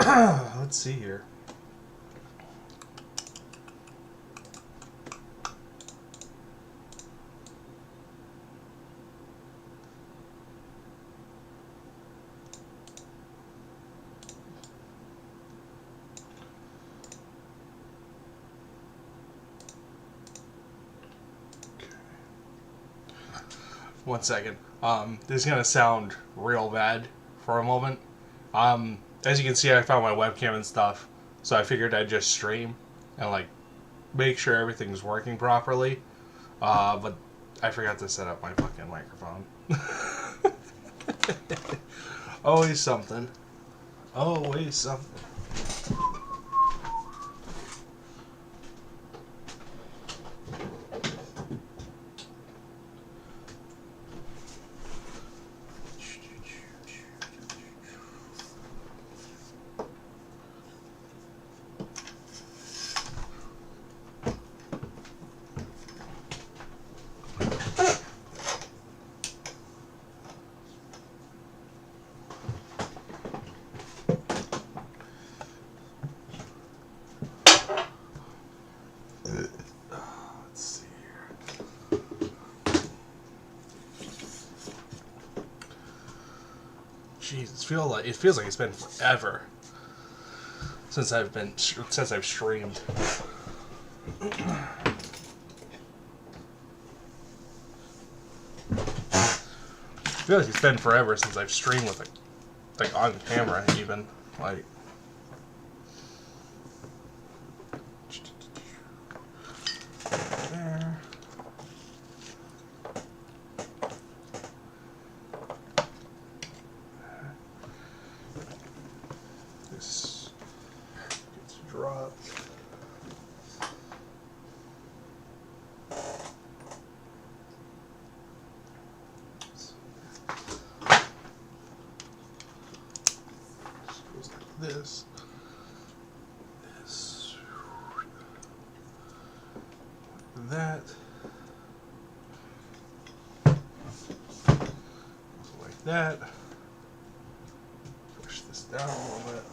Let's see here. One second. This is gonna sound real bad for a moment. As you can see, I found my webcam and stuff, so I figured I'd just stream and like make sure everything's working properly. But I forgot to set up my fucking microphone. Always something. Always something. Let's see here. Jeez, it feels like it's been forever since I've streamed. I feel like it's been forever since I've streamed with like on camera even like. There. This gets dropped. Goes like this. This. That. Like that. Push this down a little bit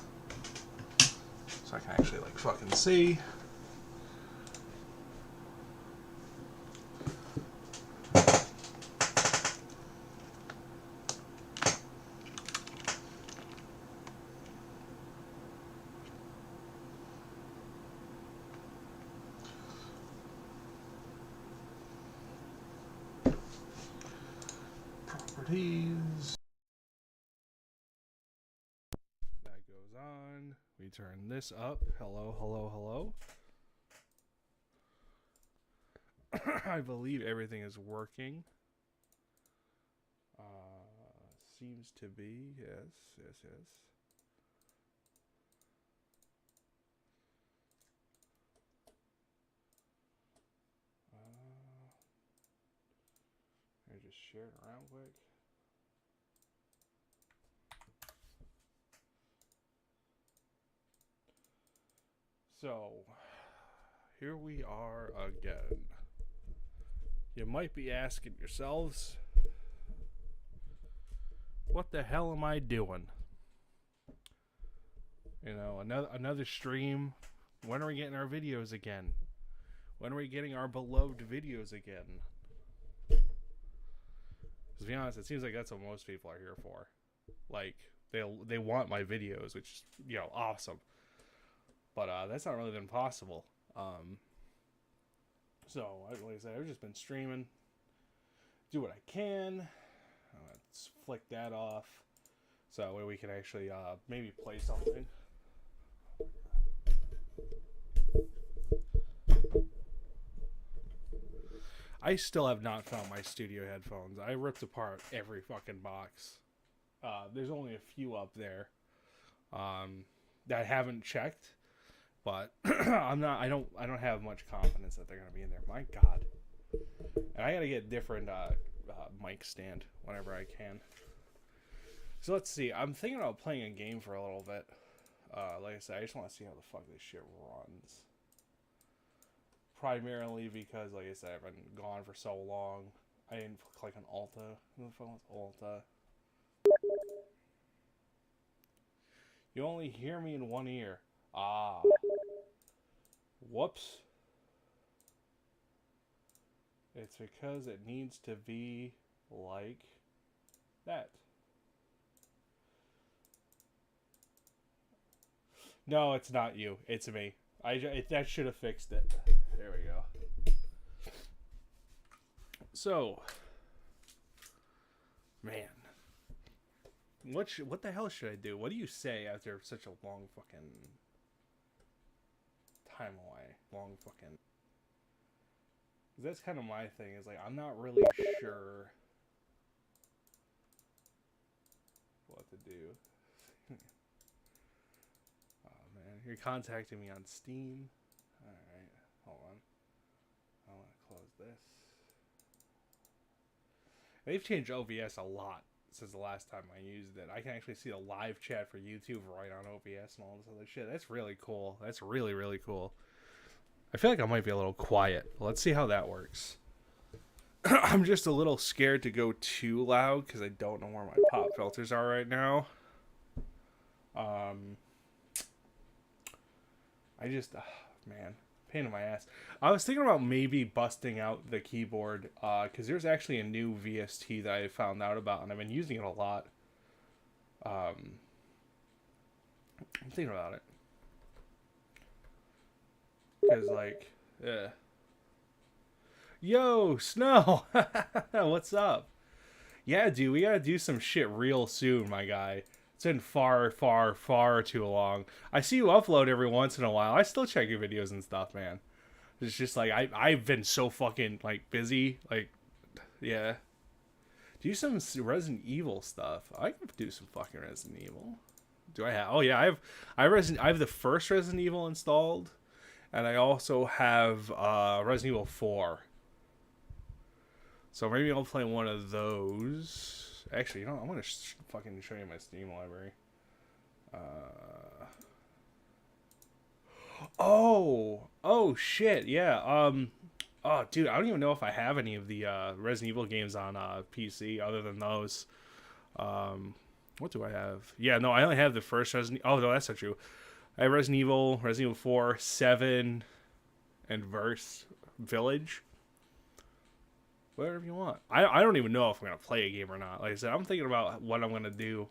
so I can actually like fucking see. Properties. That goes on. We turn this up. Hello, hello, hello. I believe everything is working. Seems to be. Yes, yes, yes. I just share it around quick. So, here we are again. You might be asking yourselves, what the hell am I doing? You know, another stream. When are we getting our videos again? When are we getting our beloved videos again? To be honest, it seems like that's what most people are here for. Like, they want my videos, which is, you know, awesome. But that's not really been possible. So, like I said, I've just been streaming. Do what I can. Let's flick that off. So that way we can actually maybe play something. I still have not found my studio headphones. I ripped apart every fucking box. There's only a few up there that I haven't checked, but I don't have much confidence that they're gonna be in there. My God, and I gotta get different mic stand whenever I can. So let's see. I'm thinking about playing a game for a little bit. Like I said, I just want to see how the fuck this shit runs. Primarily because, like I said, I've been gone for so long. I didn't click on Alta. Who the fuck was Alta? You only hear me in one ear. Ah. Whoops. It's because it needs to be like that. No, it's not you. It's me. That should have fixed it. There we go. So, man, what the hell should I do? What do you say after such a long fucking time away? Long fucking. That's kind of my thing. Is like I'm not really sure what to do. Oh man, you're contacting me on Steam. All right, hold on. I want to close this. They've changed OBS a lot since the last time I used it. I can actually see a live chat for YouTube right on OBS and all this other shit. That's really cool. That's really, really cool. I feel like I might be a little quiet. Let's see how that works. I'm just a little scared to go too loud because I don't know where my pop filters are right now. I just, man, pain in my ass. I was thinking about maybe busting out the keyboard because there's actually a new VST that I found out about and I've been using it a lot. I'm thinking about it. Because, like, yeah. Yo, Snow! What's up? Yeah, dude, we gotta do some shit real soon, my guy. It's been far, far, far too long. I see you upload every once in a while. I still check your videos and stuff, man. It's just like, I've been so fucking, like, busy. Like, yeah. Do some Resident Evil stuff. I could do some fucking Resident Evil. Do I have? Oh, yeah, I have the first Resident Evil installed. And I also have Resident Evil 4. So maybe I'll play one of those. Actually, you know, I'm going to fucking show you my Steam library. Oh, shit, yeah. Oh, dude, I don't even know if I have any of the Resident Evil games on PC other than those. What do I have? Yeah, no, I only have the first Resident Evil. Oh, no, that's not true. I have Resident Evil 4, 7, and Village. Whatever you want. I don't even know if I'm going to play a game or not. Like I said, I'm thinking about what I'm going to do.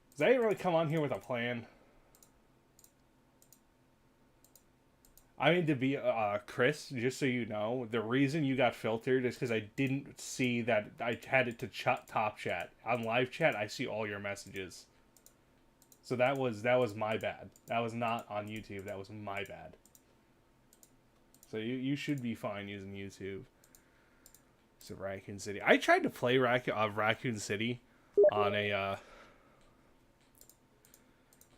Because I didn't really come on here with a plan. I mean, to be, Chris, just so you know, the reason you got filtered is because I didn't see that I had it to top chat. On live chat, I see all your messages. So that was my bad. That was not on YouTube. That was my bad. So you should be fine using YouTube. So Raccoon City. I tried to play Raccoon City on a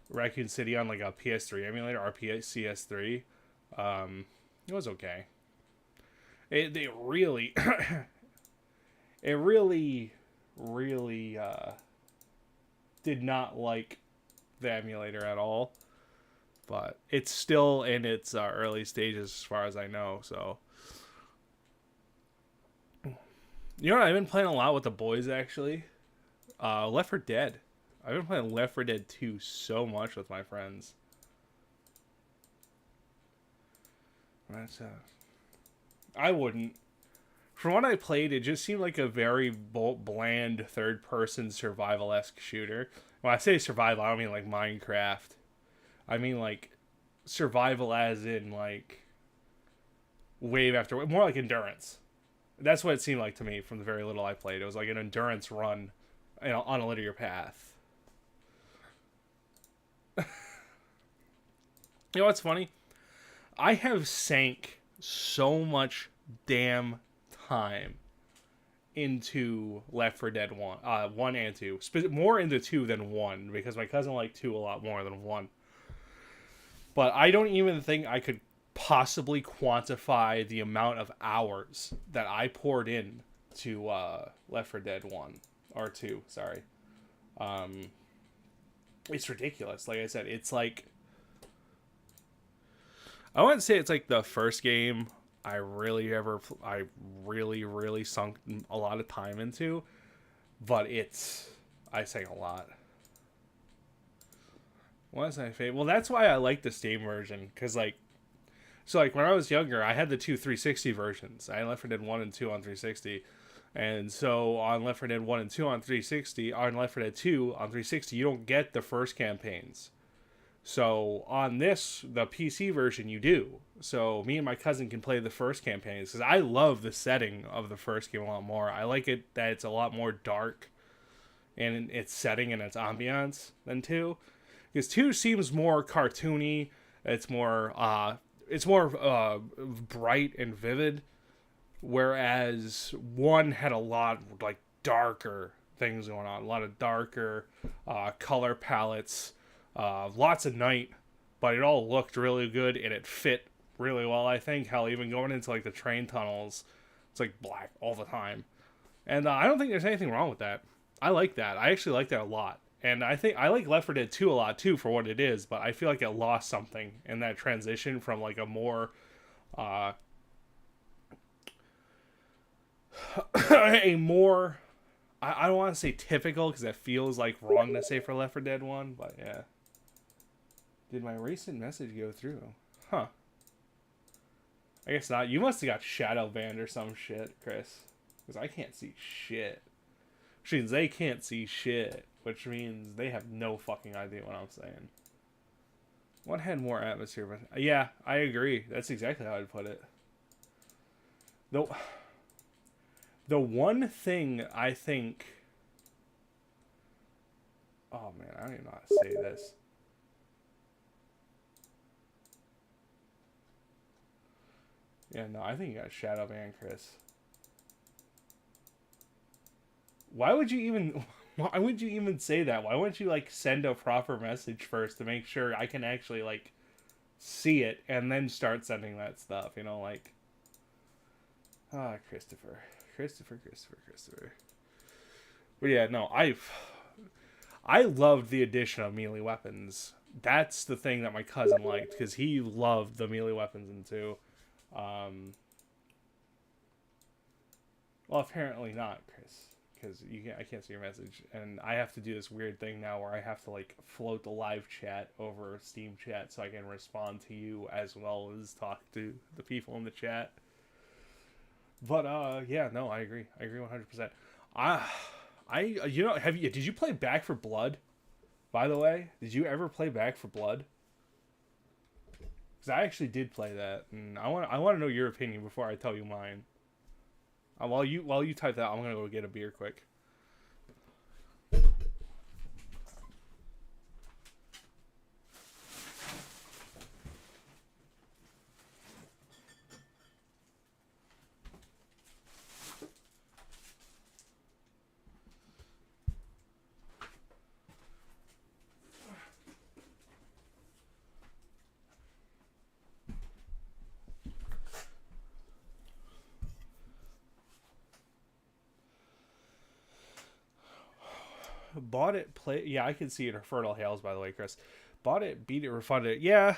Raccoon City on like a PS3 emulator, PS3. It was okay. It really it really did not like the emulator at all, but it's still in its early stages as far as I know. So you know what, I've been playing a lot with the boys actually. Left 4 Dead. I've been playing Left 4 Dead 2 so much with my friends. That's I wouldn't. From what I played, it just seemed like a very bland third-person survival-esque shooter. When I say survival, I don't mean like Minecraft. I mean like survival as in like wave after wave. More like endurance. That's what it seemed like to me from the very little I played. It was like an endurance run, you know, on a linear path. You know what's funny? I have sank so much damn time into Left 4 Dead 1 and 2. More into 2 than 1, because my cousin liked 2 a lot more than 1. But I don't even think I could possibly quantify the amount of hours that I poured in to Left 4 Dead 1 or 2, sorry. It's ridiculous. Like I said, it's like, I wouldn't say it's like the first game I really sunk a lot of time into, but I sang a lot. What's my favorite? Well, that's why I like the Steam version, because like, so like when I was younger, I had the two 360 versions. I had Left 4 Dead 1 and 2 on 360. And so on Left 4 Dead 1 and 2 on 360, on Left 4 Dead 2 on 360, you don't get the first campaigns. So on this, the PC version, you do. So me and my cousin can play the first campaigns because I love the setting of the first game a lot more. I like it that it's a lot more dark in its setting and its ambiance than 2. Because 2 seems more cartoony. It's more bright and vivid. Whereas 1 had a lot like darker things going on. A lot of darker color palettes. Lots of night, but it all looked really good and it fit really well. I think hell, even going into like the train tunnels, it's like black all the time, and I don't think there's anything wrong with that. I like that. I actually like that a lot, and I think I like Left 4 Dead 2 a lot too for what it is. But I feel like it lost something in that transition from like a more, a more. I don't want to say typical because that feels like wrong to say for Left 4 Dead 1, but yeah. Did my recent message go through? Huh. I guess not. You must have got shadow banned or some shit, Chris. Because I can't see shit. Which means they can't see shit. Which means they have no fucking idea what I'm saying. What had more atmosphere? But yeah, I agree. That's exactly how I'd put it. The one thing I think... Oh man, I don't even know how to say this. Yeah, no, I think you got shadow ban, Chris. Why would you even say that? Why wouldn't you like send a proper message first to make sure I can actually like see it and then start sending that stuff, you know, like Christopher. But yeah, no, I loved the addition of melee weapons. That's the thing that my cousin liked because he loved the melee weapons in 2. Well, apparently not, Chris, because I can't see your message, and I have to do this weird thing now where I have to like float the live chat over Steam chat so I can respond to you as well as talk to the people in the chat. But yeah, no, I agree 100%. Did you play Back 4 Blood? By the way, did you ever play Back 4 Blood? Because I actually did play that, and I want to know your opinion before I tell you mine. While you type that, I'm gonna go get a beer quick. Bought it, play. Yeah, I can see it. Fertile Hails, by the way, Chris. Bought it, beat it, refunded it. Yeah.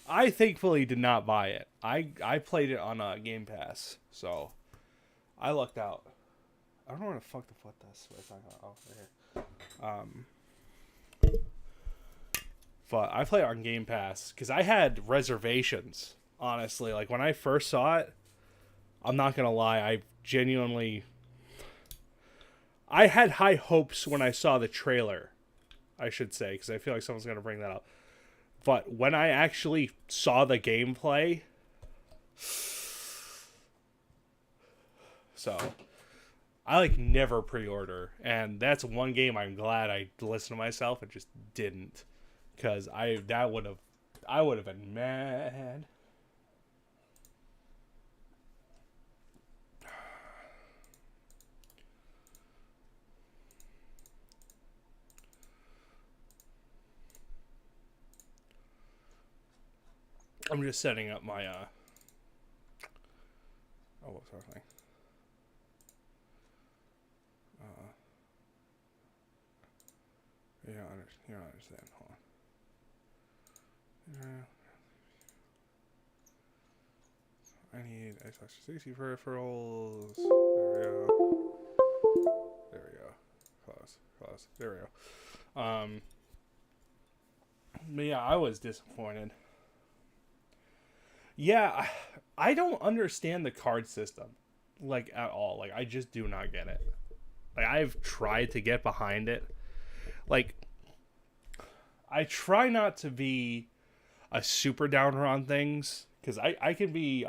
I thankfully did not buy it. I played it on Game Pass, so I lucked out. I don't know where the fuck this. What I'm talking about. Oh, right here. But I played it on Game Pass because I had reservations. Honestly, like when I first saw it, I'm not gonna lie. I had high hopes when I saw the trailer, I should say, because I feel like someone's going to bring that up. But when I actually saw the gameplay... So, I like never pre-order. And that's one game I'm glad I listened to myself and just didn't. Because I would have been mad. I'm just setting up my, oh, what's our thing? You don't understand. Hold on. I need Xbox 360 peripherals. There we go. Close. There we go. yeah, I was disappointed. Yeah, I don't understand the card system, like, at all. Like, I just do not get it. Like, I've tried to get behind it. Like, I try not to be a super downer on things, because I can be,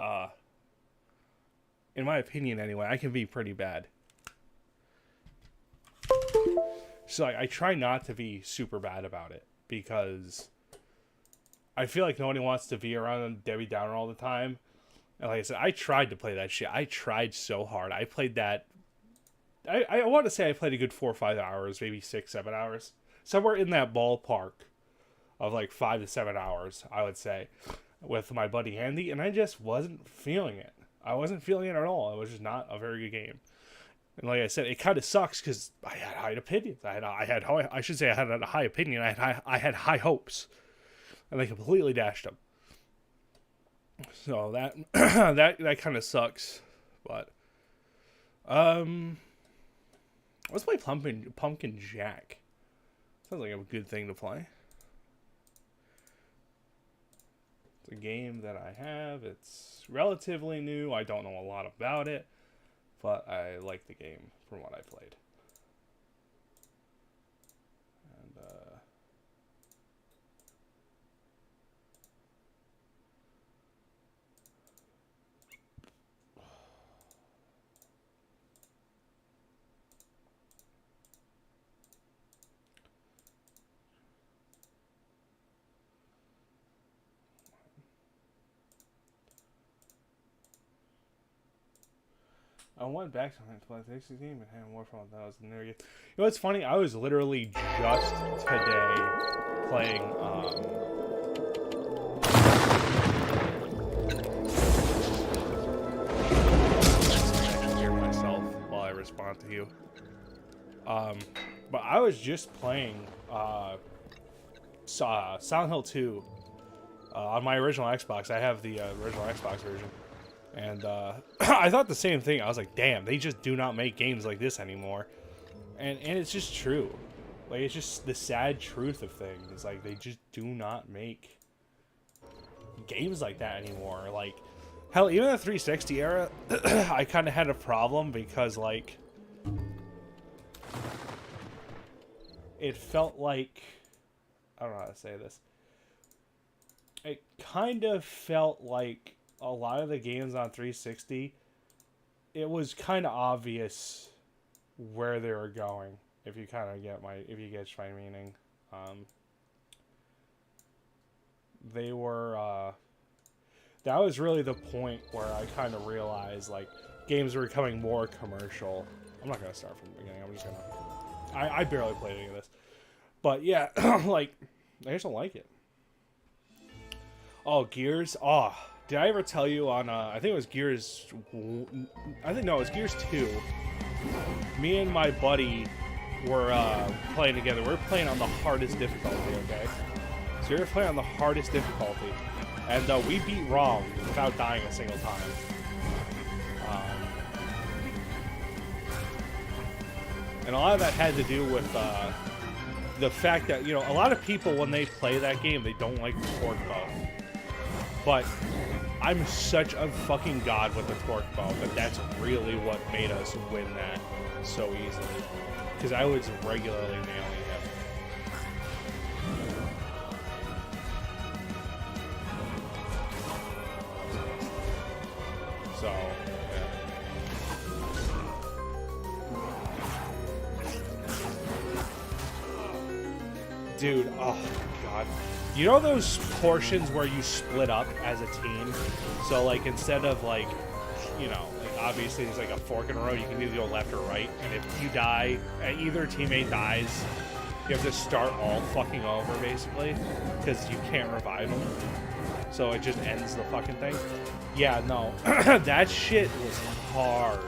in my opinion anyway, I can be pretty bad. So like, I try not to be super bad about it, because I feel like nobody wants to be around Debbie Downer all the time. And like I said, I tried to play that shit. I tried so hard. I played that. I want to say I played a good 4 or 5 hours, maybe 6, 7 hours. Somewhere in that ballpark of like 5 to 7 hours, I would say, with my buddy Andy. And I just wasn't feeling it. I wasn't feeling it at all. It was just not a very good game. And like I said, it kind of sucks because I had high opinions. I had a high opinion. I had high hopes, and they completely dashed them. So that that kind of sucks. But let's play Pumpkin Jack. Sounds like a good thing to play. It's a game that I have. It's relatively new. I don't know a lot about it, but I like the game from what I played. And I went back to my Texas game and had more fun than I was in there. You know what's funny? I was literally just today playing. I can hear myself while I respond to you. But I was just playing Silent Hill 2 on my original Xbox. I have the original Xbox version. And I thought the same thing. I was like, damn, they just do not make games like this anymore. And it's just true. Like, it's just the sad truth of things. It's like, they just do not make games like that anymore. Like, hell, even the 360 era, I kind of had a problem because, like, it felt like, I don't know how to say this. It kind of felt like a lot of the games on 360, it was kind of obvious where they were going. If you kind of get my meaning, they were. That was really the point where I kind of realized like games were becoming more commercial. I'm not gonna start from the beginning. I'm just gonna. I barely played any of this, but yeah, like I just don't like it. Oh, Gears. Oh. Did I ever tell you on, I think it was Gears, it was Gears 2. Me and my buddy were playing together. We were playing on the hardest difficulty, okay? So we were playing on the hardest difficulty. And we beat Rom without dying a single time. And a lot of that had to do with the fact that, you know, a lot of people, when they play that game, they don't like the torque bow. But I'm such a fucking god with the torque bow that that's really what made us win that so easily. Because I was regularly nailing him. So, yeah. Dude, oh god. You know those portions where you split up as a team? So, like, instead of, like, you know, like, obviously there's, like, a fork in a row, you can either go left or right. And if you die, either teammate dies, you have to start all fucking over, basically. Because you can't revive them. So it just ends the fucking thing. Yeah, no. That shit was hard.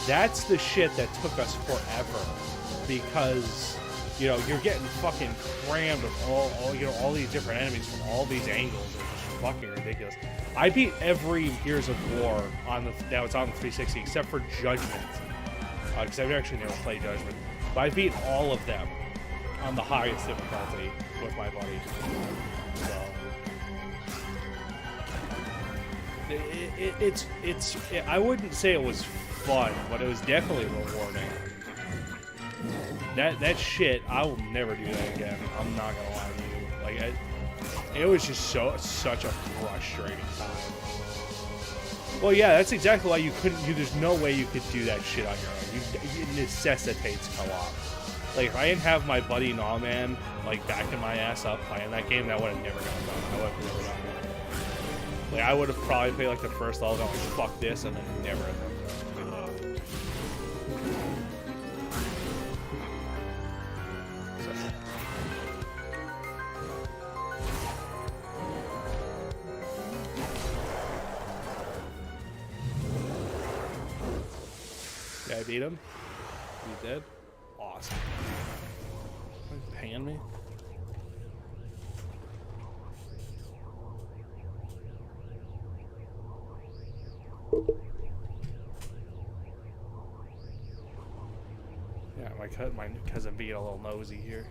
That's the shit that took us forever. Because... you know, you're getting fucking crammed with all these different enemies from all these angles. It's just fucking ridiculous. I beat every Gears of War that was on the 360 except for Judgment, because I've actually never played Judgment. But I beat all of them, on the highest difficulty with my buddy. So I wouldn't say it was fun, but it was definitely rewarding. That shit, I will never do that again. I'm not gonna lie to you. Like, it was just such a frustrating time. Well, yeah, that's exactly why you couldn't. There's no way you could do that shit on your own. It necessitates co-op. Like, if I didn't have my buddy Gnawman like backing my ass up playing that game, that would have never gotten done. I would have never done it. Like, I would have probably played like the first level, going like, fuck this, and then never have done it. I beat him. He's dead. Awesome. Are you paying me? Yeah, my cousin being a little nosy here.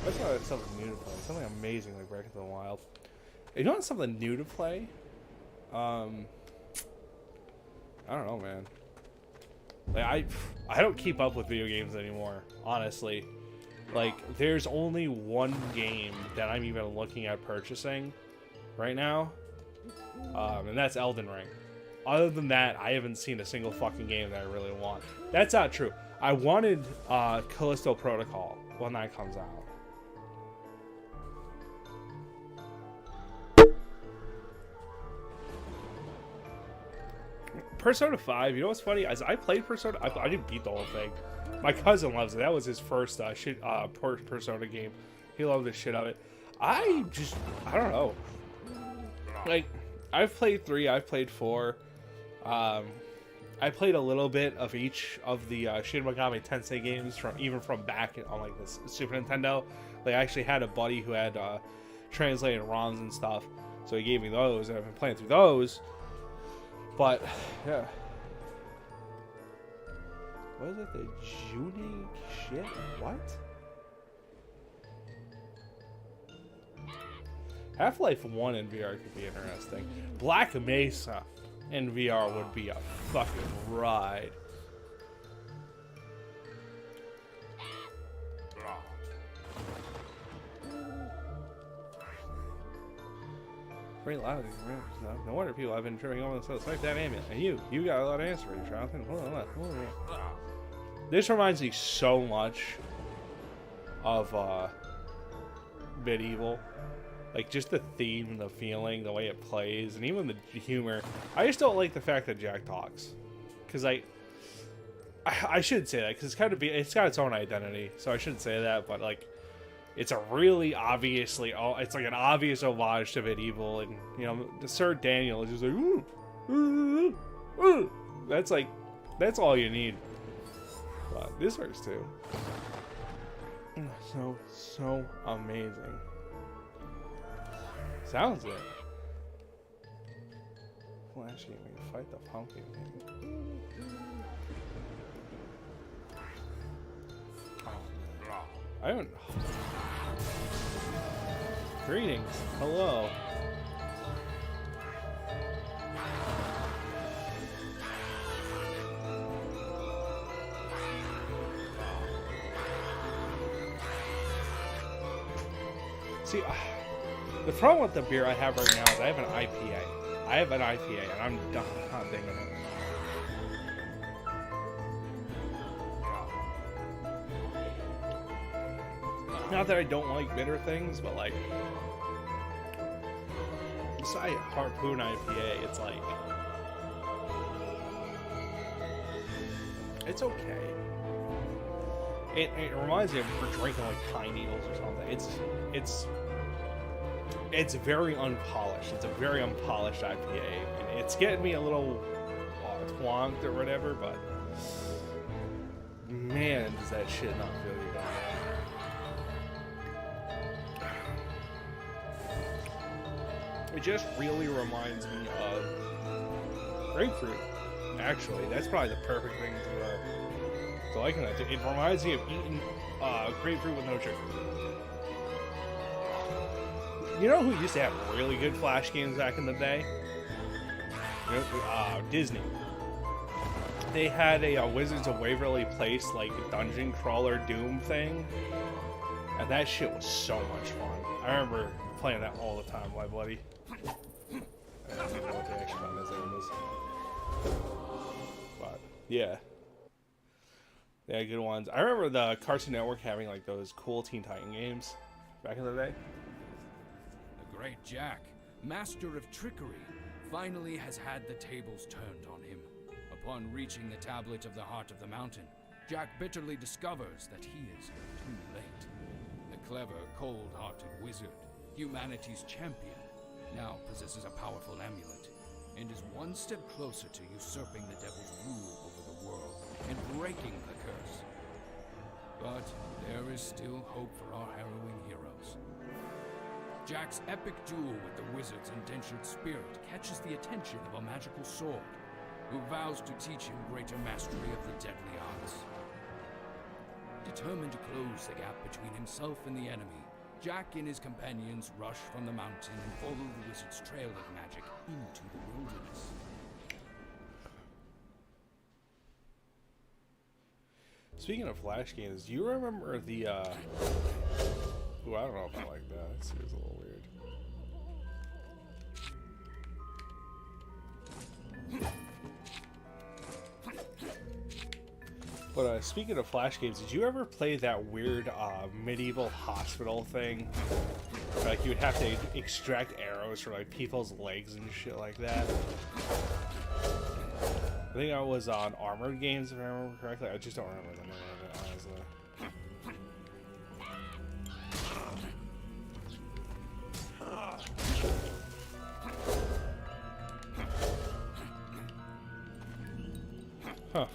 That's not something new to play. Something amazing like Breath of the Wild. You know what's something new to play? I don't know, man. Like, I don't keep up with video games anymore, honestly. Like, there's only one game that I'm even looking at purchasing right now, and that's Elden Ring. Other than that, I haven't seen a single fucking game that I really want. That's not true. I wanted Callisto Protocol when that comes out. Persona 5, you know what's funny? As I played Persona, I didn't beat the whole thing. My cousin loves it. That was his first Persona game. He loved the shit out of it. I don't know. Like, I've played 3, I've played 4. I played a little bit of each of the Shin Megami Tensei games from back on like this Super Nintendo. Like, I actually had a buddy who had translated ROMs and stuff, so he gave me those, and I've been playing through those. But, yeah. What is it? The Junie shit? What? Half-Life 1 in VR could be interesting. Black Mesa in VR would be a fucking ride. Very loud. No wonder people have been tripping over the like that ambient. And you got a lot of answers, Jonathan. This reminds me so much of Medieval. Like, just the theme, the feeling, the way it plays, and even the humor. I just don't like the fact that Jack talks. Because I should say that, because it's got its own identity. So I shouldn't say that, but like, it's a really it's like an obvious homage to Medieval, and you know, the Sir Daniel is just like, ooh, ooh, ooh. That's all you need. But this works too. So amazing. Sounds it. Flash Gaming, fight the pumpkin king. I don't. Greetings. Hello. See, the problem with the beer I have right now is I have an IPA. And I'm not digging it. Not that I don't like bitter things, but like, besides Harpoon IPA, it's like, it's okay. It reminds me of drinking like Pine Needles or something. It's very unpolished. It's a very unpolished IPA, and it's getting me a little twonked or whatever. But man, does that shit not feel good. It just really reminds me of grapefruit. Actually, that's probably the perfect thing to but like it reminds me of eating grapefruit with no sugar. You know who used to have really good Flash games back in the day? Disney. They had a Wizards of Waverly Place like dungeon crawler Doom thing, and that shit was so much fun. I remember playing that all the time with my buddy. I don't even know what the actual one his name is, but yeah, they had good ones. I remember the Cartoon Network having like those cool Teen Titan games back in the day. The great Jack, master of trickery, finally has had the tables turned on him. Upon reaching the tablet of the heart of the mountain, Jack bitterly discovers that he is too late. The clever, cold-hearted wizard, humanity's champion, now possesses a powerful amulet, and is one step closer to usurping the devil's rule over the world and breaking the curse. But there is still hope for our harrowing heroes. Jack's epic duel with the wizard's indentured spirit catches the attention of a magical sword, who vows to teach him greater mastery of the deadly arts. Determined to close the gap between himself and the enemy, Jack and his companions rush from the mountain and follow the wizard's trail of magic into the wilderness. Speaking of Flash games, do you remember the, Ooh, I don't know if I like that. That seems a little weird. But speaking of Flash games, did you ever play that weird medieval hospital thing? Like you would have to extract arrows from like people's legs and shit like that. I think I was on Armored Games, if I remember correctly. I just don't remember the name of it, honestly. Huh.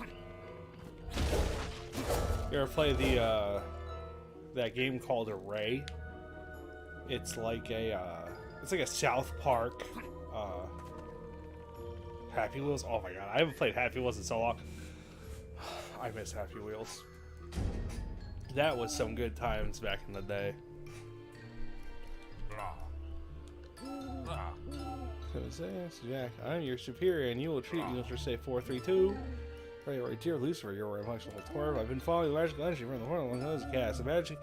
You ever play the that game called Array? It's like a South Park Happy Wheels. Oh my god, I haven't played Happy Wheels in so long. I miss Happy Wheels. That was some good times back in the day. Jack, I'm your superior, and you will treat me for say 432. Right, dear Lucifer, you're a much little dwarf. I've been following the magical energy from the horn along those cast. The magic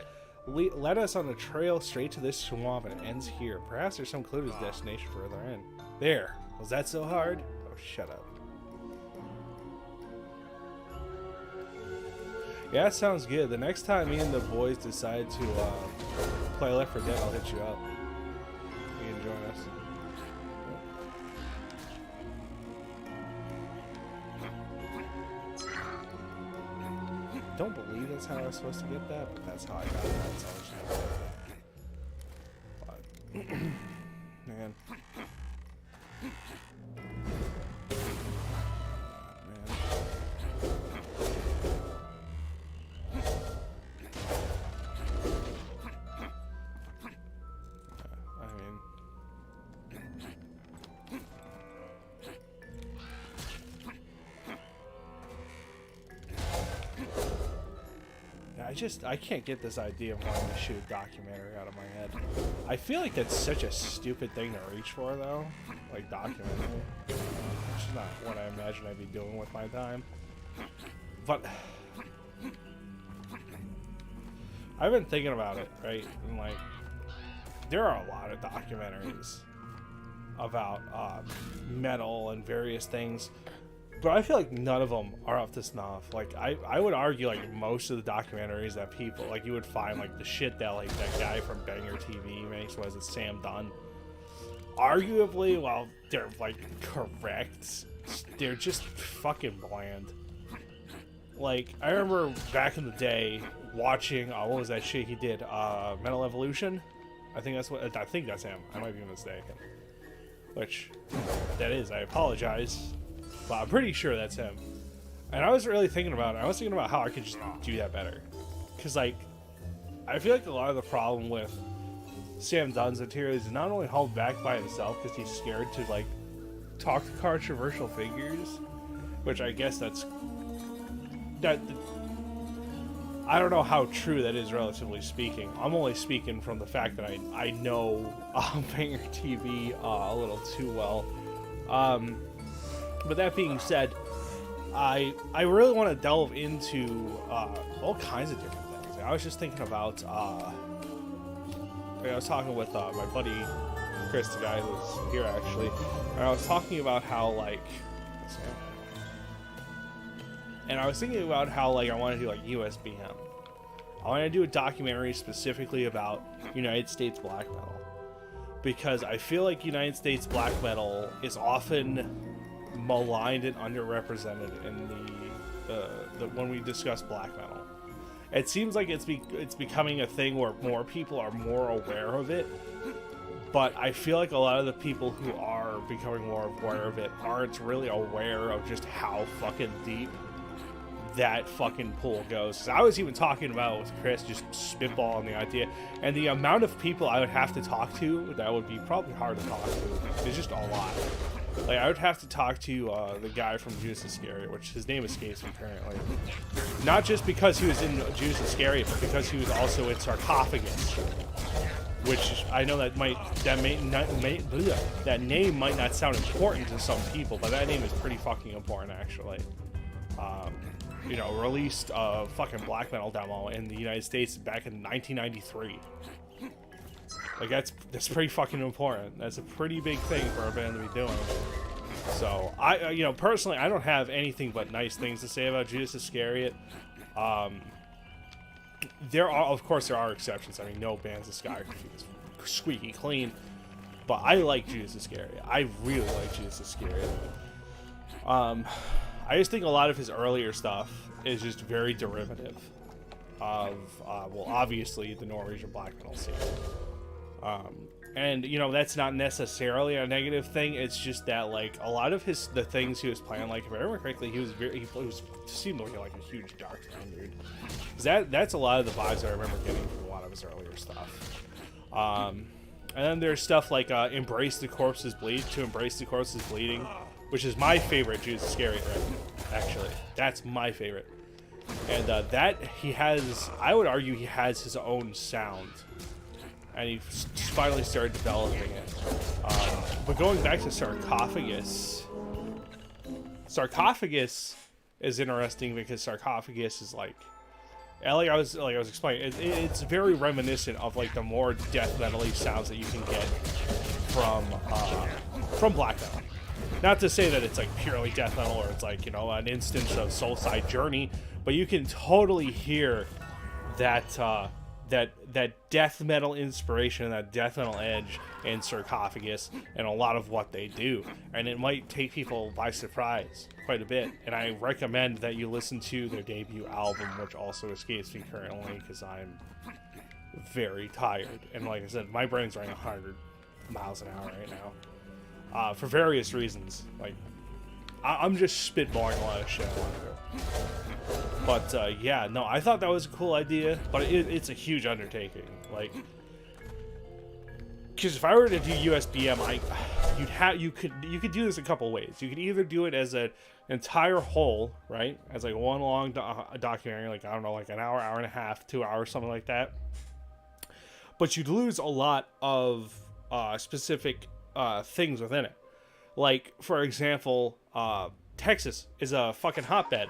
led us on a trail straight to this swamp, and it ends here. Perhaps there's some clue to his destination further in. There. Was that so hard? Oh, shut up. Yeah, that sounds good. The next time me and the boys decide to play Left 4 Dead, I'll hit you up. You can join us. Don't believe that's how I was supposed to get that, but that's how I got that, so I was just gonna say that. But, man. I can't get this idea of wanting to shoot a documentary out of my head. I feel like that's such a stupid thing to reach for, though. Like, documentary. It's not what I imagine I'd be doing with my time. But I've been thinking about it, right? And, like, there are a lot of documentaries about metal and various things. But I feel like none of them are up to snuff. Like, I would argue, like, most of the documentaries that people, like, you would find, like, the shit that, like, that guy from Banger TV makes, was it Sam Dunn? Arguably, while they're, like, correct, they're just fucking bland. Like, I remember back in the day watching, what was that shit he did? Metal Evolution? I think that's him. I might be mistaken. Which, that is, I apologize. But I'm pretty sure that's him. And I was really thinking about it. I was thinking about how I could just do that better. Because, like, I feel like a lot of the problem with Sam Dunn's material is not only held back by himself because he's scared to, like, talk to controversial figures, which I guess that's... I don't know how true that is, relatively speaking. I'm only speaking from the fact that I know Banger TV a little too well. But that being said, I really want to delve into all kinds of different things. I was just thinking about, I was talking with my buddy Chris, the guy who's here actually, and I was talking about how, like, and I was thinking about how, like, I want to do, like, USBM. I want to do a documentary specifically about United States black metal. Because I feel like United States black metal is often maligned and underrepresented in the when we discuss black metal. It seems like it's becoming a thing where more people are more aware of it. But I feel like a lot of the people who are becoming more aware of it aren't really aware of just how fucking deep that fucking pool goes. 'Cause I was even talking about it with Chris, just spitballing the idea, and the amount of people I would have to talk to that would be probably hard to talk to. It's just a lot. Like, I would have to talk to the guy from Judas Iscariot, which his name escapes me currently. Not just because he was in Judas Iscariot, but because he was also in Sarcophagus. Which I know that that name might not sound important to some people, but that name is pretty fucking important actually. Released a fucking black metal demo in the United States back in 1993. Like, that's pretty fucking important. That's a pretty big thing for a band to be doing. So I personally, I don't have anything but nice things to say about Judas Iscariot. There are exceptions. I mean, no band's discography is squeaky clean, but I like Judas Iscariot. I really like Judas Iscariot. I just think a lot of his earlier stuff is just very derivative of, obviously the Norwegian black metal scene. And that's not necessarily a negative thing. It's just that, like, a lot of the things he was playing, like, if I remember correctly, he seemed like a huge dark man, dude. 'Cause that's a lot of the vibes I remember getting from a lot of his earlier stuff. And then there's stuff like Embrace the Corpse's Bleeding, which is my favorite Judas Iscariot record, actually. That's my favorite. And that he has, I would argue he has his own sound. And he finally started developing it. But going back to Sarcophagus is interesting because Sarcophagus is like I was explaining, it's very reminiscent of, like, the more death metal-y sounds that you can get from black metal. Not to say that it's, like, purely death metal or it's, like, an instance of Soulside Journey, but you can totally hear that death metal inspiration and that death metal edge in Sarcophagus and a lot of what they do, and it might take people by surprise quite a bit. And I recommend that you listen to their debut album, which also escapes me currently because I'm very tired, and like I said, my brain's running 100 miles an hour right now for various reasons. Like, I'm just spitballing a lot of shit I want to do. But yeah, no, I thought that was a cool idea, but it's a huge undertaking. Like, because if I were to do USBM, you could do this a couple ways. You could either do it as an entire whole, right, as like one long documentary, like, I don't know, like an hour, hour and a half, 2 hours, something like that. But you'd lose a lot of specific things within it. Like, for example, Texas is a fucking hotbed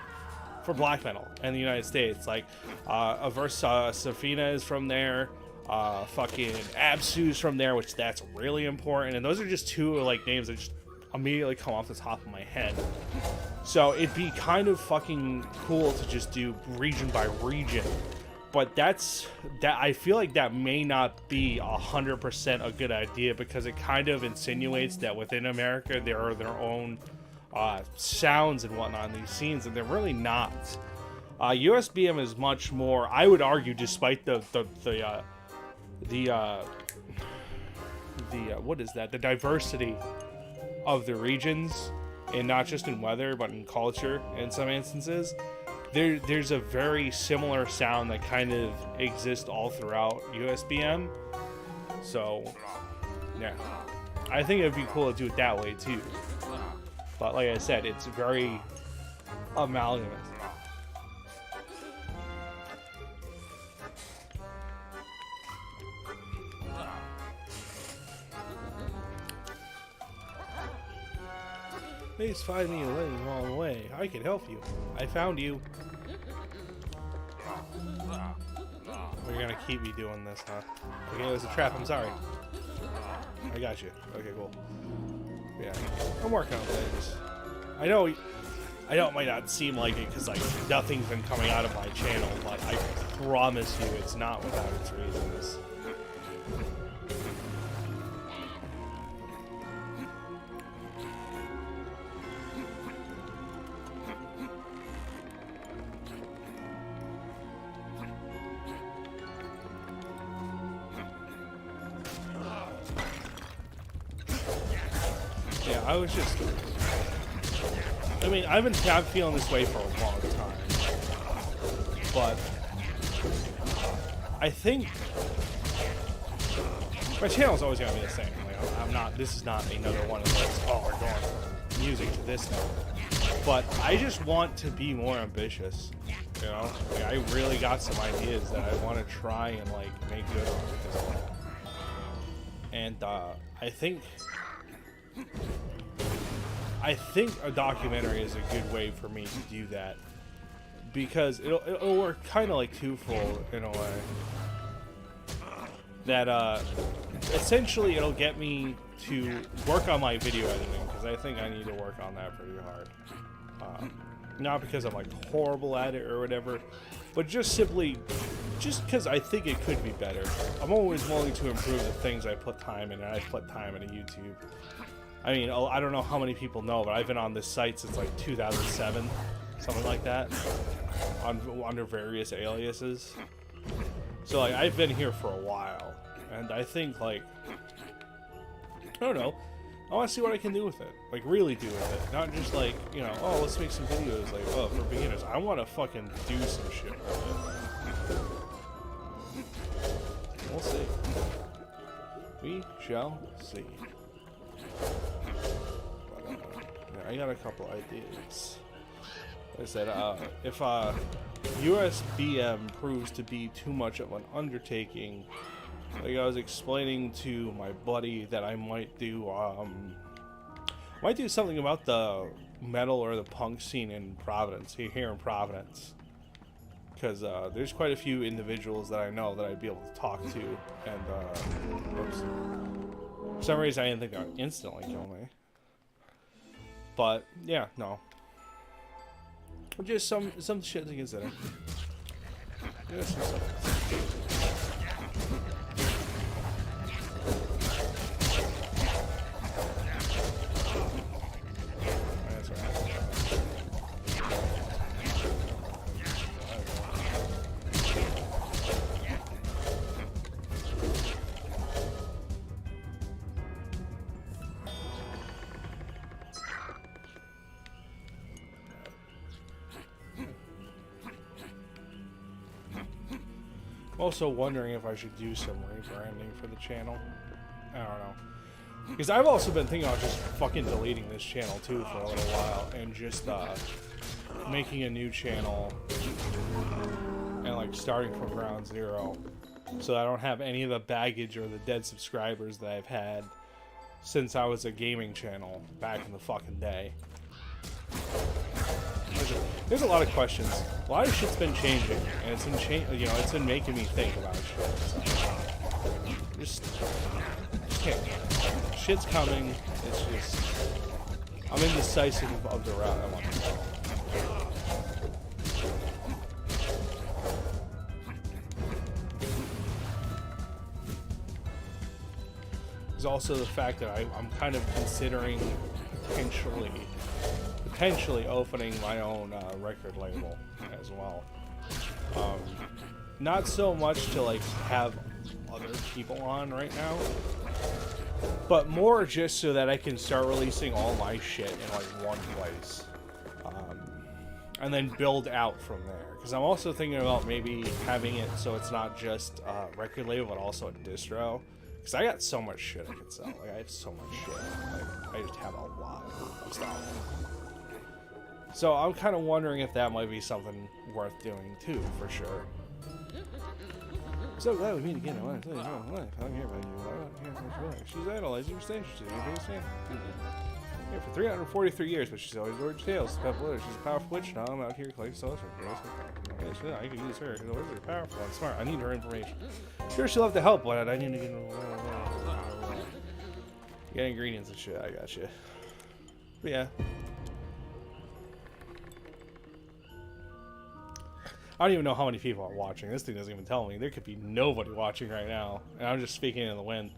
for black metal in the United States. Like, Aversa Safina is from there. Fucking Absu's from there, which that's really important. And those are just two, like, names that just immediately come off the top of my head. So it'd be kind of fucking cool to just do region by region. But I feel like that may not be 100% a good idea, because it kind of insinuates that within America there are their own sounds and whatnot in these scenes, and they're really not. USBM is much more, I would argue, despite the what is that? The diversity of the regions, and not just in weather, but in culture in some instances. There's a very similar sound that kind of exists all throughout USBM. So, yeah. I think it'd be cool to do it that way, too. But like I said, it's very amalgamous. Please find me a living along the way. I can help you. I found you. You're gonna keep me doing this, huh? Okay, it was a trap. I'm sorry. I got you. Okay, cool. Yeah, I'm working on things. I know it might not seem like it because like nothing's been coming out of my channel, but I promise you it's not without its reasons. Yeah, I was just... I mean, I've been feeling this way for a long time. But... I think... My channel's always gonna be the same. Like, I'm not... This is not another one of those, oh, we're going music to this now. But I just want to be more ambitious. You know? Like, I really got some ideas that I want to try and, like, make good on at this point. And, I think a documentary is a good way for me to do that, because it'll work kind of like twofold in a way. That essentially it'll get me to work on my video editing, because I think I need to work on that pretty hard. Not because I'm like horrible at it or whatever, but just because I think it could be better. I'm always willing to improve the things I put time in, and I put time into YouTube. I mean, I don't know how many people know, but I've been on this site since like 2007, something like that, under various aliases. So like, I've been here for a while, and I think like, I don't know, I want to see what I can do with it, like really do with it, not just like, you know, oh, let's make some videos, like, oh, for beginners. I want to fucking do some shit with it. We'll see. We shall see. But, yeah, I got a couple ideas. Like I said, if USBM proves to be too much of an undertaking, like I was explaining to my buddy that I might do something about the metal or the punk scene in Providence, here in Providence. Because there's quite a few individuals that I know that I'd be able to talk to, and whoops. For some reason I didn't think that would instantly kill me. But yeah, no. Just some shit to consider. Just some stuff. Also wondering if I should do some rebranding for the channel. I don't know. Because I've also been thinking about just fucking deleting this channel too for a little while and just making a new channel and like starting from ground zero, so I don't have any of the baggage or the dead subscribers that I've had since I was a gaming channel back in the fucking day. There's a lot of questions. A lot of shit's been changing, and it's been it's been making me think about shit. So just can't. Shit's coming. It's just I'm indecisive of the route I want to go. There's also the fact that I'm kind of considering potentially opening my own record label as well. Not so much to like have other people on right now, but more just so that I can start releasing all my shit in like one place, and then build out from there. Because I'm also thinking about maybe having it so it's not just a record label but also a distro. Because I got so much shit I could sell. Like, I have so much shit. Like, I just have a lot of stuff. So I'm kind of wondering if that might be something worth doing too, for sure. So glad we meet again. I want to tell you about my life. I don't care about you. I don't care about your life. She's idolizing your station. Yeah, for 343 years, but she's always ordered tales. She's a powerful witch. Now I'm out here collecting souls. Yeah, I can use her. She's really powerful and smart. I need her information. Sure, she'll have to help, but I need to get ingredients and shit. I got you. But yeah. I don't even know how many people are watching. This thing doesn't even tell me. There could be nobody watching right now. And I'm just speaking in the wind.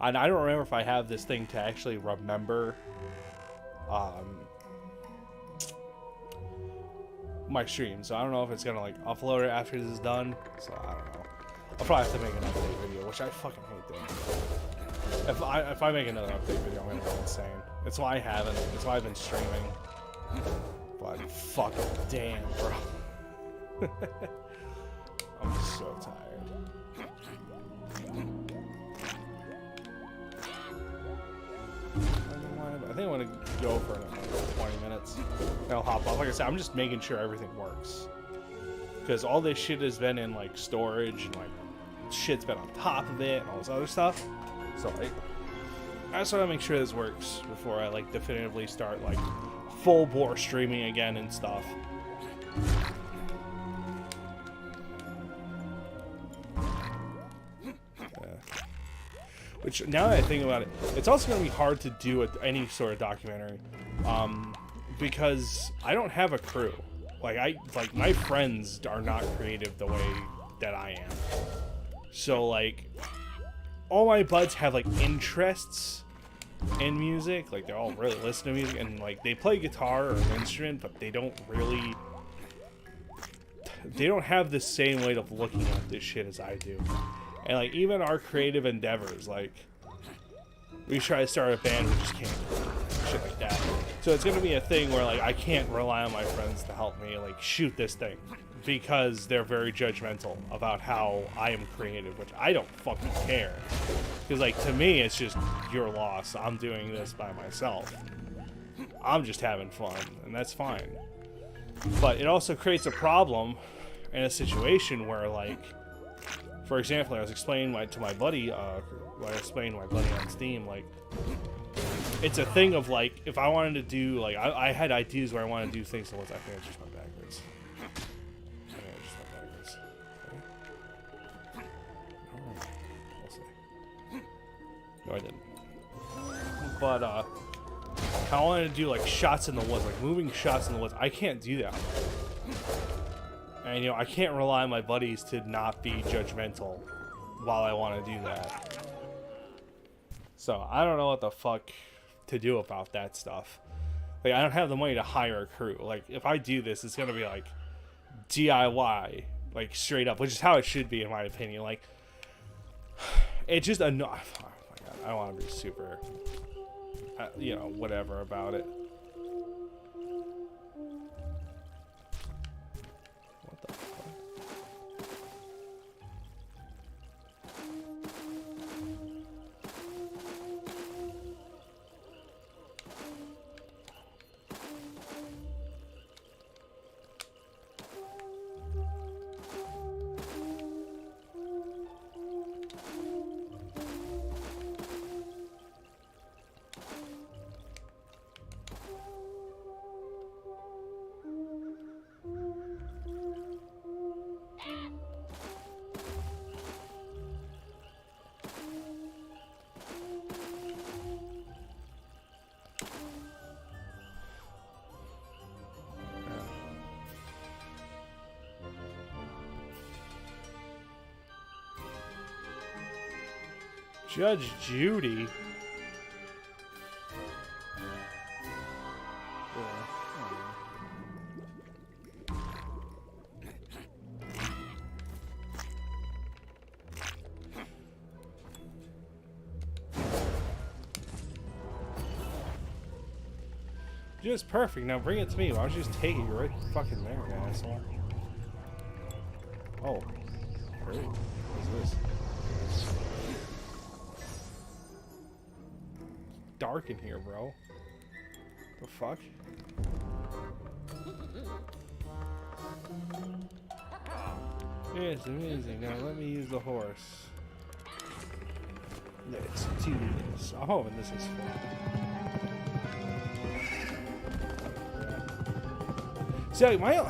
And I don't remember if I have this thing to actually remember my stream. So I don't know if it's going to like upload it after this is done. So I don't know. I'll probably have to make an update video, which I fucking hate doing. If I make another update video, I'm going to go insane. That's why I haven't. That's why I've been streaming. But fucking damn, bro. I'm so tired. I think I want to go for another 20 minutes. And I'll hop off. Like I said, I'm just making sure everything works. Because all this shit has been in like storage and like shit's been on top of it and all this other stuff. So like, I just want to make sure this works before I like definitively start like full bore streaming again and stuff. Which, now that I think about it, it's also going to be hard to do any sort of documentary, because I don't have a crew. Like my friends are not creative the way that I am. So like, all my buds have like interests in music. Like they all really listen to music and like they play guitar or an instrument, but they don't have the same way of looking at this shit as I do. And like even our creative endeavors, like we try to start a band, we just can't, shit like that. So it's gonna be a thing where like I can't rely on my friends to help me like shoot this thing because they're very judgmental about how I am creative, which I don't fucking care. Because like to me, it's just your loss. I'm doing this by myself. I'm just having fun, and that's fine. But it also creates a problem in a situation where like, for example, I was explaining to my buddy, on Steam, like, it's a thing of, like, if I wanted to do, like, I had ideas where I wanted to do things, so I think I just went backwards. We'll see. No, I didn't. But, I wanted to do, like, shots in the woods, like, moving shots in the woods. I can't do that. And, you know, I can't rely on my buddies to not be judgmental while I want to do that. So, I don't know what the fuck to do about that stuff. Like, I don't have the money to hire a crew. Like, if I do this, it's going to be, like, DIY. Like, straight up. Which is how it should be, in my opinion. Like, it just oh my God. I don't want to be super, you know, whatever about it. Judge Judy. Just perfect. Now bring it to me. Why don't you just take it? You're right fucking there, asshole. Oh. Great. What's this? Dark in here, bro. The fuck? Yes, amazing. Now let me use the horse. Let's do this. Oh, and this is fun. See, like,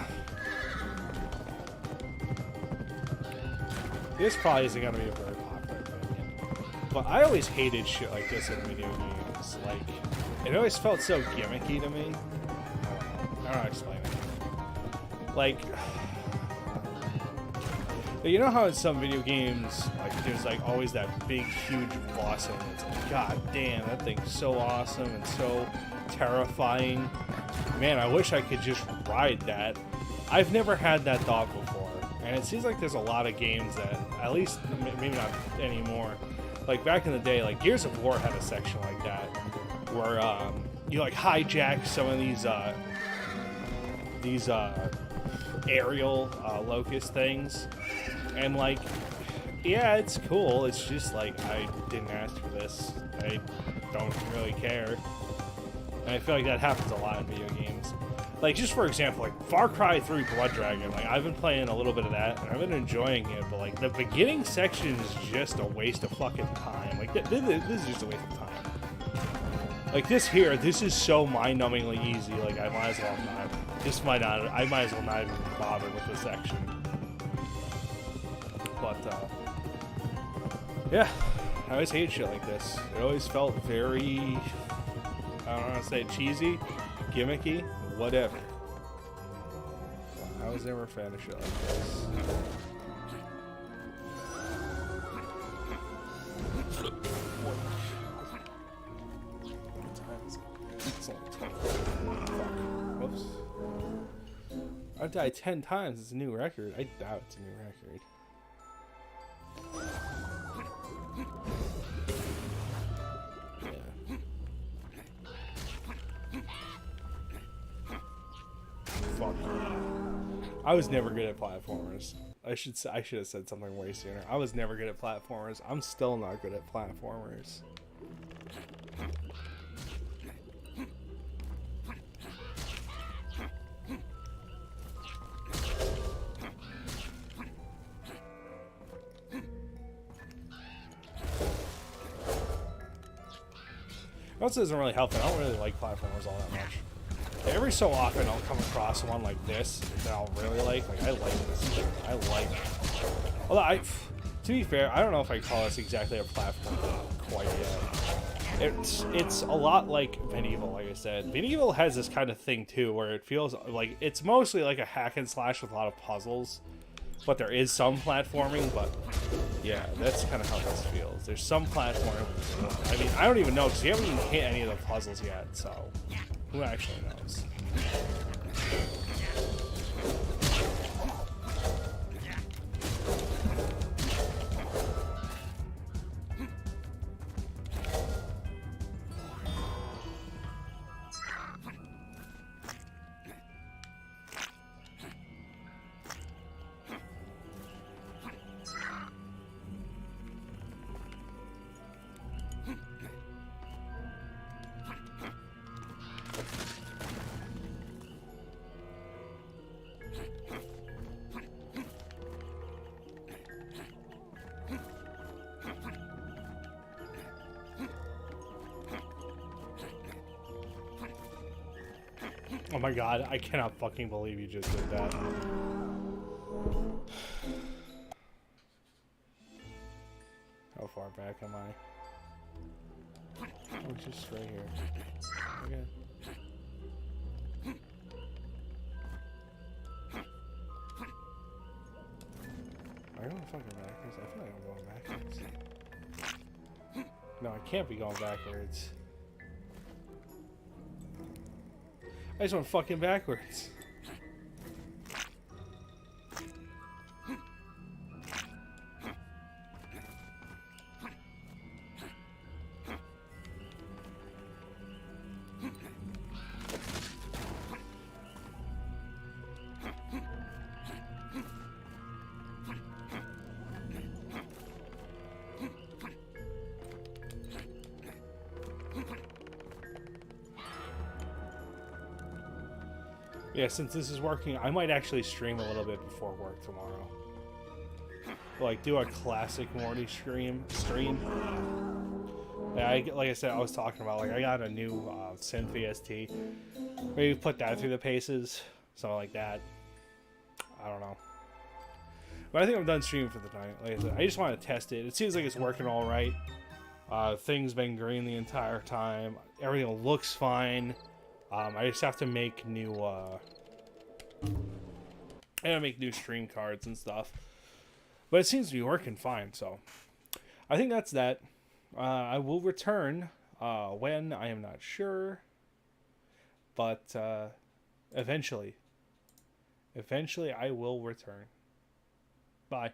this probably isn't gonna be a very popular opinion, but I always hated shit like this in video games. Like, it always felt so gimmicky to me. I don't know how to explain it. Like, you know how in some video games, like, there's like always that big, huge boss, and it's like, god damn, that thing's so awesome and so terrifying. Man, I wish I could just ride that. I've never had that thought before, and it seems like there's a lot of games that, at least maybe not anymore, like back in the day, like Gears of War had a section like that, where you like hijack some of these aerial locust things, and like, yeah, it's cool, it's just like, I didn't ask for this, I don't really care. And I feel like that happens a lot in video games. Like, just for example, like Far Cry 3 Blood Dragon, like I've been playing a little bit of that, and I've been enjoying it, but like the beginning section is just a waste of fucking time. Like, this is just a waste of time. Like this here, this is so mind-numbingly easy, like I might as well not, I might as well not even bother with this section. But, yeah, I always hate shit like this. It always felt very, I don't know how to say it, cheesy, gimmicky, whatever. I was never a fan of shit like this. What time is it? It's only 10. Fuck. Whoops. I've died 10 times. It's a new record. I doubt it's a new record. Fuck. I was never good at platformers. I should have said something way sooner. I was never good at platformers. I'm still not good at platformers. Also doesn't really help that I don't really like platformers all that much. Every so often I'll come across one like this that I'll really like I like this shit. I like it. Although to be fair, I don't know if I call this exactly a platform quite yet. It's a lot like Medieval, like I said. Medieval has this kind of thing too, where it feels like it's mostly like a hack and slash with a lot of puzzles. But there is some platforming, but yeah, that's kind of how this feels. There's some platforming. I mean, I don't even know, because you haven't even hit any of the puzzles yet, so who actually knows? Oh my god, I cannot fucking believe you just did that. How far back am I? Oh, just straight here. Okay. Am I going fucking backwards? I feel like I'm going backwards. No, I can't be going backwards. I just went fucking backwards. Yeah, since this is working, I might actually stream a little bit before work tomorrow. Like, do a classic Morty stream. Yeah, like I said, I was talking about, like, I got a new Synth VST. Maybe put that through the paces. something like that. I don't know. But I think I'm done streaming for the night. Like I said, I just want to test it. It seems like it's working all right. Things been green the entire time. Everything looks fine. I just have to make new. I gotta make new stream cards and stuff. But it seems to be working fine. So I think that's that. I will return when I am not sure, but eventually I will return. Bye.